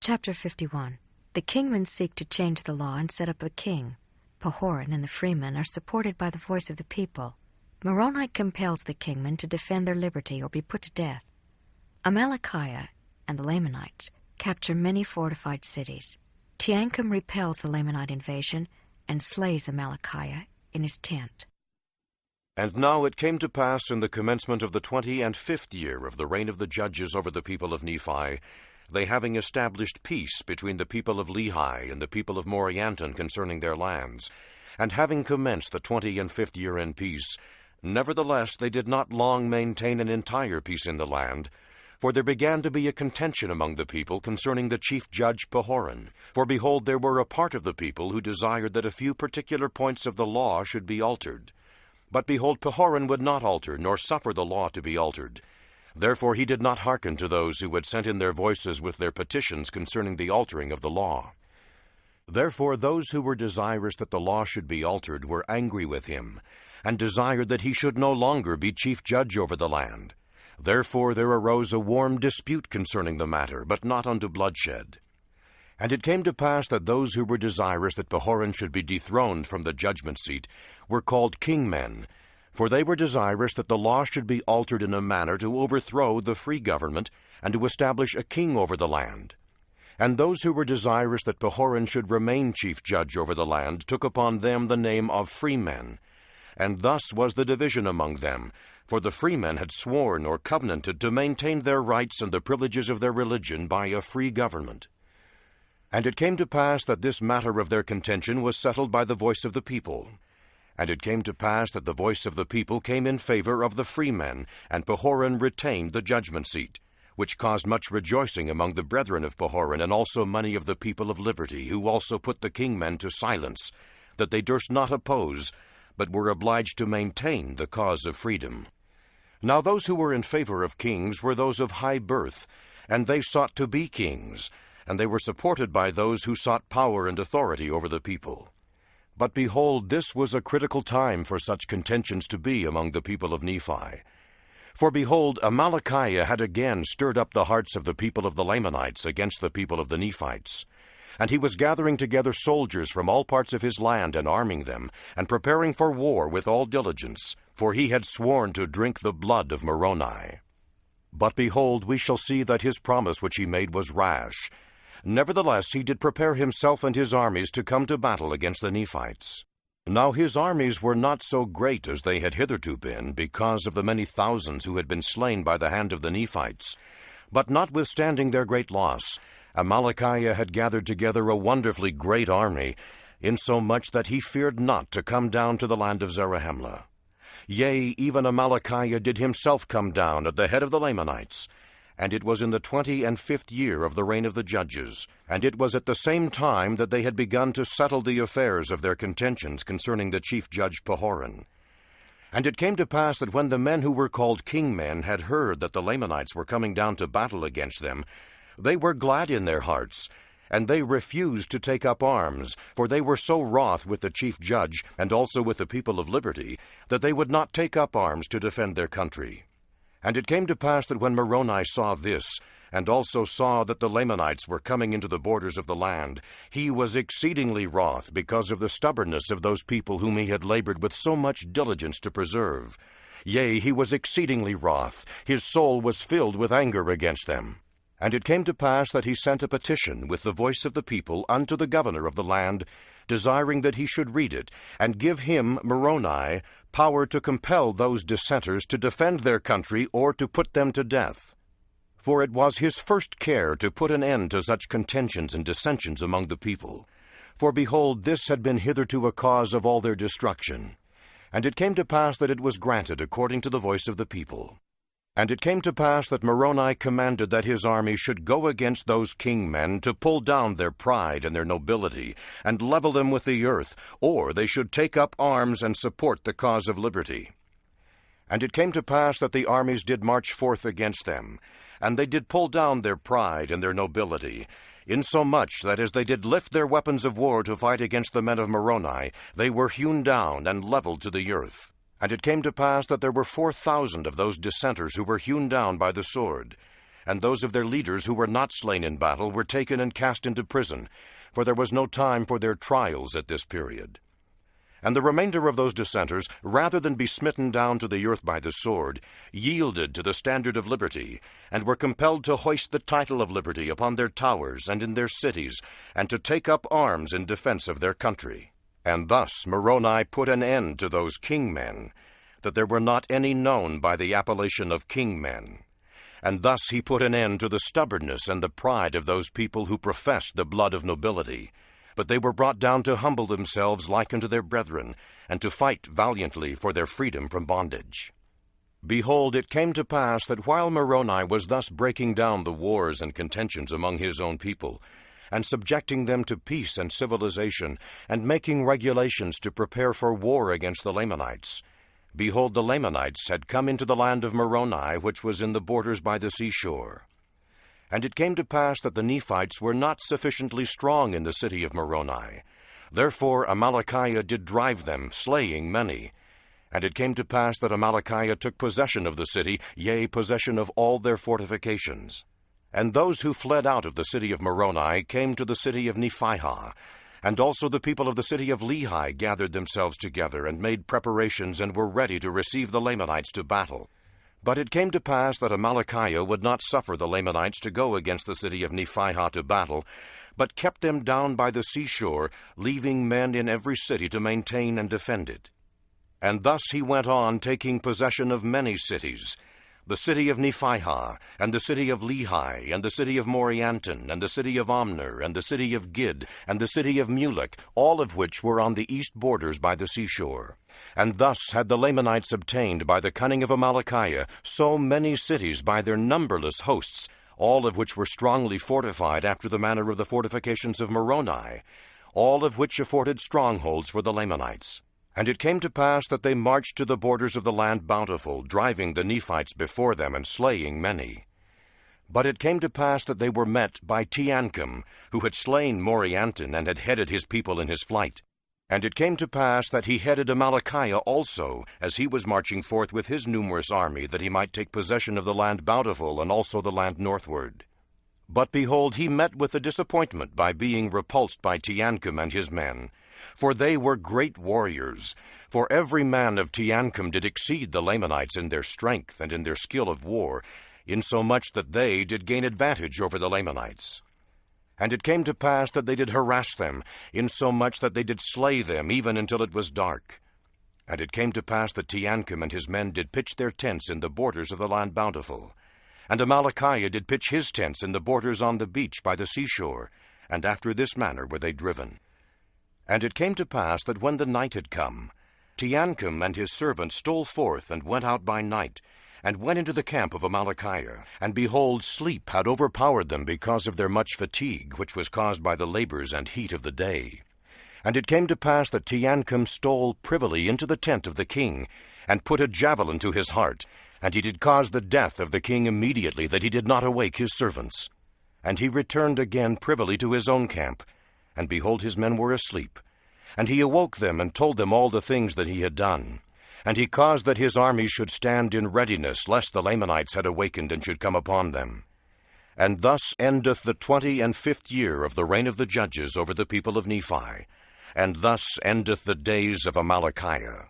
Chapter 51. The kingmen seek to change the law and set up a king. Pahoran and the freemen are supported by the voice of the people. Moroni compels the kingmen to defend their liberty or be put to death. Amalickiah and the Lamanites capture many fortified cities. Teancum repels the Lamanite invasion and slays Amalickiah in his tent. And now it came to pass in the commencement of the 25th year of the reign of the judges over the people of Nephi, they having established peace between the people of Lehi and the people of Morianton concerning their lands, and having commenced the 25th year in peace, nevertheless they did not long maintain an entire peace in the land, for there began to be a contention among the people concerning the chief judge Pahoran. For behold, there were a part of the people who desired that a few particular points of the law should be altered. But behold, Pahoran would not alter, nor suffer the law to be altered. Therefore he did not hearken to those who had sent in their voices with their petitions concerning the altering of the law. Therefore those who were desirous that the law should be altered were angry with him, and desired that he should no longer be chief judge over the land. Therefore there arose a warm dispute concerning the matter, but not unto bloodshed. And it came to pass that those who were desirous that Pahoran should be dethroned from the judgment seat were called kingmen, for they were desirous that the law should be altered in a manner to overthrow the free government and to establish a king over the land. And those who were desirous that Pahoran should remain chief judge over the land took upon them the name of freemen. And thus was the division among them, for the freemen had sworn or covenanted to maintain their rights and the privileges of their religion by a free government. And it came to pass that this matter of their contention was settled by the voice of the people. And it came to pass that the voice of the people came in favor of the freemen, and Pahoran retained the judgment seat, which caused much rejoicing among the brethren of Pahoran, and also many of the people of liberty, who also put the kingmen to silence, that they durst not oppose, but were obliged to maintain the cause of freedom. Now those who were in favor of kings were those of high birth, and they sought to be kings, and they were supported by those who sought power and authority over the people. But behold, this was a critical time for such contentions to be among the people of Nephi. For behold, Amalickiah had again stirred up the hearts of the people of the Lamanites against the people of the Nephites. And he was gathering together soldiers from all parts of his land, and arming them, and preparing for war with all diligence, for he had sworn to drink the blood of Moroni. But behold, we shall see that his promise which he made was rash. Nevertheless he did prepare himself and his armies to come to battle against the Nephites. Now his armies were not so great as they had hitherto been, because of the many thousands who had been slain by the hand of the Nephites. But notwithstanding their great loss, Amalickiah had gathered together a wonderfully great army, insomuch that he feared not to come down to the land of Zarahemla. Yea, even Amalickiah did himself come down at the head of the Lamanites. And it was in the 25th year of the reign of the judges, and it was at the same time that they had begun to settle the affairs of their contentions concerning the chief judge Pahoran. And it came to pass that when the men who were called kingmen had heard that the Lamanites were coming down to battle against them, they were glad in their hearts, and they refused to take up arms, for they were so wroth with the chief judge, and also with the people of liberty, that they would not take up arms to defend their country. And it came to pass that when Moroni saw this, and also saw that the Lamanites were coming into the borders of the land, he was exceedingly wroth because of the stubbornness of those people whom he had labored with so much diligence to preserve. Yea, he was exceedingly wroth. His soul was filled with anger against them. And it came to pass that he sent a petition with the voice of the people unto the governor of the land, desiring that he should read it, and give him, Moroni, power to compel those dissenters to defend their country or to put them to death. For it was his first care to put an end to such contentions and dissensions among the people. For behold, this had been hitherto a cause of all their destruction. And it came to pass that it was granted according to the voice of the people. And it came to pass that Moroni commanded that his army should go against those kingmen to pull down their pride and their nobility, and level them with the earth, or they should take up arms and support the cause of liberty. And it came to pass that the armies did march forth against them, and they did pull down their pride and their nobility, insomuch that as they did lift their weapons of war to fight against the men of Moroni, they were hewn down and leveled to the earth. And it came to pass that there were 4,000 of those dissenters who were hewn down by the sword. and those of their leaders who were not slain in battle were taken and cast into prison, for there was no time for their trials at this period. And the remainder of those dissenters, rather than be smitten down to the earth by the sword, yielded to the standard of liberty, and were compelled to hoist the title of liberty upon their towers and in their cities, and to take up arms in defense of their country. And thus Moroni put an end to those king-men, that there were not any known by the appellation of king-men. And thus he put an end to the stubbornness and the pride of those people who professed the blood of nobility, but they were brought down to humble themselves like unto their brethren, and to fight valiantly for their freedom from bondage. Behold, it came to pass that while Moroni was thus breaking down the wars and contentions among his own people, and subjecting them to peace and civilization, and making regulations to prepare for war against the Lamanites, behold, the Lamanites had come into the land of Moroni, which was in the borders by the seashore. And it came to pass that the Nephites were not sufficiently strong in the city of Moroni. Therefore Amalickiah did drive them, slaying many. And it came to pass that Amalickiah took possession of the city, yea, possession of all their fortifications. And those who fled out of the city of Moroni came to the city of Nephihah, and also the people of the city of Lehi gathered themselves together, and made preparations, and were ready to receive the Lamanites to battle. But it came to pass that Amalickiah would not suffer the Lamanites to go against the city of Nephihah to battle, but kept them down by the seashore, leaving men in every city to maintain and defend it. And thus he went on, taking possession of many cities, the city of Nephihah, and the city of Lehi, and the city of Morianton, and the city of Omner, and the city of Gid, and the city of Mulek, all of which were on the east borders by the seashore. And thus had the Lamanites obtained by the cunning of Amalickiah so many cities by their numberless hosts, all of which were strongly fortified after the manner of the fortifications of Moroni, all of which afforded strongholds for the Lamanites. And it came to pass that they marched to the borders of the land Bountiful, driving the Nephites before them, and slaying many. But it came to pass that they were met by Teancum, who had slain Morianton, and had headed his people in his flight. And it came to pass that he headed Amalickiah also, as he was marching forth with his numerous army, that he might take possession of the land Bountiful, and also the land northward. But behold, he met with a disappointment by being repulsed by Teancum and his men. For they were great warriors, for every man of Teancum did exceed the Lamanites in their strength and in their skill of war, insomuch that they did gain advantage over the Lamanites. And it came to pass that they did harass them, insomuch that they did slay them even until it was dark. And it came to pass that Teancum and his men did pitch their tents in the borders of the land Bountiful. And Amalickiah did pitch his tents in the borders on the beach by the seashore, and after this manner were they driven. And it came to pass that when the night had come, Teancum and his servants stole forth and went out by night, and went into the camp of Amalickiah. And behold, sleep had overpowered them because of their much fatigue, which was caused by the labors and heat of the day. And it came to pass that Teancum stole privily into the tent of the king, and put a javelin to his heart, and he did cause the death of the king immediately, that he did not awake his servants. And he returned again privily to his own camp, and behold, his men were asleep. And he awoke them, and told them all the things that he had done. And he caused that his army should stand in readiness, lest the Lamanites had awakened and should come upon them. And thus endeth the 25th year of the reign of the judges over the people of Nephi, and thus endeth the days of Amalickiah.